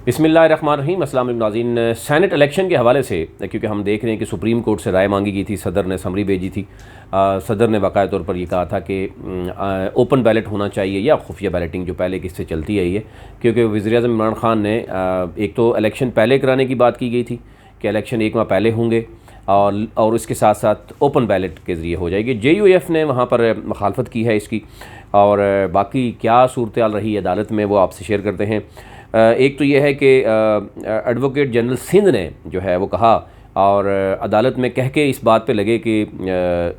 बिस्मिल्लाहिर्रहमानिर्रहीम। अस्सलाम वालेकुम नाज़रीन। सैनेट इलेक्शन के हवाले से क्योंकि हम देख रहे हैं कि सुप्रीम कोर्ट से राय मांगी गई थी, सदर ने समरी भेजी थी। सदर ने बाकायदा तौर पर ये कहा था कि ओपन बैलेट होना चाहिए या खुफिया बैलेटिंग जो पहले किससे चलती है ये, क्योंकि वज़ीर-ए-आज़म इमरान ख़ान ने एक तो इलेक्शन पहले कराने की बात की गई थी कि इलेक्शन एक माह पहले होंगे और इसके साथ साथ ओपन बैलेट के ज़रिए हो जाएगी। JUIF ने वहाँ पर मुखालफत की है इसकी, और बाकी क्या सूरत-ए-हाल रही अदालत में वो आपसे शेयर करते हैं। एक तो ये है कि एडवोकेट जनरल सिंध ने जो है वो कहा और अदालत में कह के इस बात पे लगे कि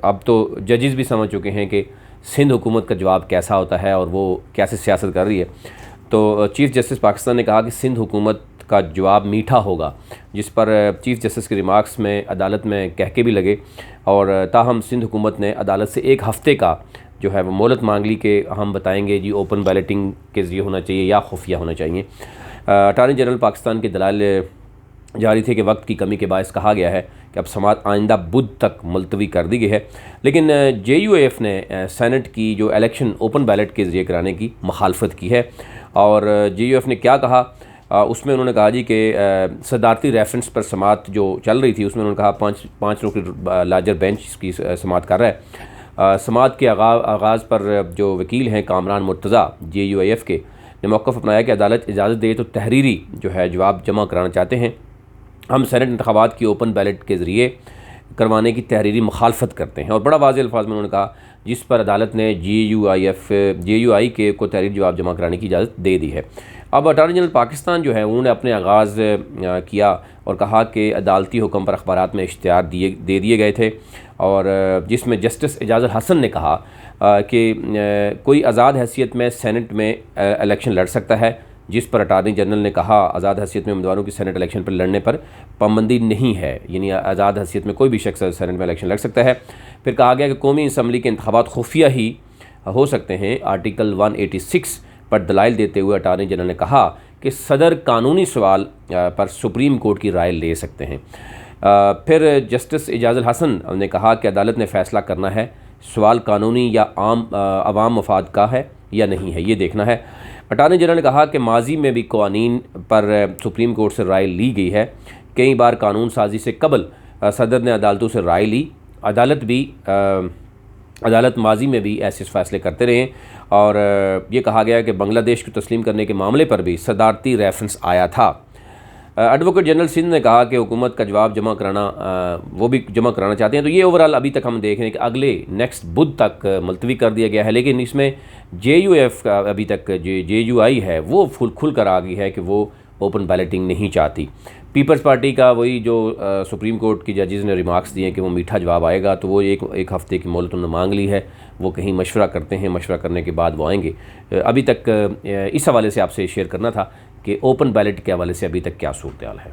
अब तो जजेस भी समझ चुके हैं कि सिंध हुकूमत का जवाब कैसा होता है और वो कैसे सियासत कर रही है। तो चीफ़ जस्टिस पाकिस्तान ने कहा कि सिंध हुकूमत का जवाब मीठा होगा, जिस पर चीफ़ जस्टिस के रिमार्क्स में अदालत में कह के भी लगे, और ताहम सिंध हुकूमत ने अदालत से 1 हफ़्ते का जो है वो मोहलत मांग ली कि हम बताएंगे जी ओपन बैलेटिंग के ज़रिए होना चाहिए या खुफिया होना चाहिए। अटॉर्नी जनरल पाकिस्तान के दलाल जारी थे कि वक्त की कमी के बायस कहा गया है कि अब समाअत आइंदा बुध तक मुलतवी कर दी गई है, लेकिन JUIF ने सैनेट की जो इलेक्शन ओपन बैलेट के ज़रिए कराने की मुखालफत की है। और JUIF ने क्या कहा, उसमें उन्होंने कहा जी कि सदारती रेफरेंस पर समाअत जो चल रही थी उसमें उन्होंने कहा पाँच लोग की लार्जर बेंच इसकी समाअत कर रहा है। समाअत के आगाज़ पर जो वकील हैं कामरान मुर्तज़ा JUIF के ने मौक़िफ़ अपनाया कि अदालत इजाज़त दे तो तहरीरी जो है जवाब जमा कराना चाहते हैं। हम सैनेट इंतख़ाबात की ओपन बैलेट के ज़रिए करवाने की तहरीरी मुखालफत करते हैं। और बड़ा वाज़ेह अल्फाज में उन्होंने कहा, जिस पर अदालत ने JUI के को तहरीरी जवाब जमा कराने की इजाज़त दे दी है। अब अटॉर्नी जनरल पाकिस्तान जो है उन्होंने अपने आगाज़ किया और कहा कि अदालती हुक्म पर अखबारात में इश्तिहार दे दिए गए थे, और जिसमें जस्टिस एजाज़ुल हसन ने कहा कि कोई आज़ाद हैसियत में सैनेट में इलेक्शन लड़ सकता है, जिस पर अटॉर्नी जनरल ने कहा आज़ाद हैसियत में उम्मीदवारों की सैनेट इलेक्शन पर लड़ने पर पाबंदी नहीं है, यानी आज़ाद हैसियत में कोई भी शख्स सैनेट में इलेक्शन लड़ सकता है। फिर कहा गया कि कौमी असम्बली के इंतखाबात खुफिया ही हो सकते हैं। आर्टिकल 186 पर दलाइल देते हुए अटॉर्नी जनरल ने कहा कि सदर कानूनी सवाल पर सुप्रीम कोर्ट की राय ले सकते हैं। फिर जस्टिस एजाज़ुल हसन ने कहा कि अदालत ने फ़ैसला करना है सवाल कानूनी या आवाम मफाद का है या नहीं है, ये देखना है। अटॉर्नी जनरल ने कहा कि माजी में भी कवानीन पर सुप्रीम कोर्ट से राय ली गई है। कई बार कानून साजी से कबल सदर ने अदालतों से राय ली। अदालत माजी में भी ऐसे फ़ैसले करते रहे, और ये कहा गया कि बांग्लादेश को तस्लीम करने के मामले पर भी सदारती रेफरेंस आया था। एडवोकेट जनरल सिंध ने कहा कि हुकूमत का जवाब जमा कराना वो भी जमा कराना चाहते हैं। तो ये ओवरऑल अभी तक हम देख रहे हैं कि अगले नेक्स्ट बुध तक मुलतवी कर दिया गया है, लेकिन इसमें JUIF का अभी तक JUI है वो खुल कर आ गई है कि वो ओपन बैलेटिंग नहीं चाहती। पीपल्स पार्टी का वही जो सुप्रीम कोर्ट की जजेज़ ने रिमार्क्स दिए कि वो मीठा जवाब आएगा, तो वो एक हफ़्ते की मोहलत उन्होंने मांग ली है। वो कहीं मशवरा करते हैं, मशवरा करने के बाद वो आएंगे। अभी तक इस हवाले से आपसे शेयर करना था कि ओपन बैलेट के हवाले से अभी तक क्या सूरत हाल है।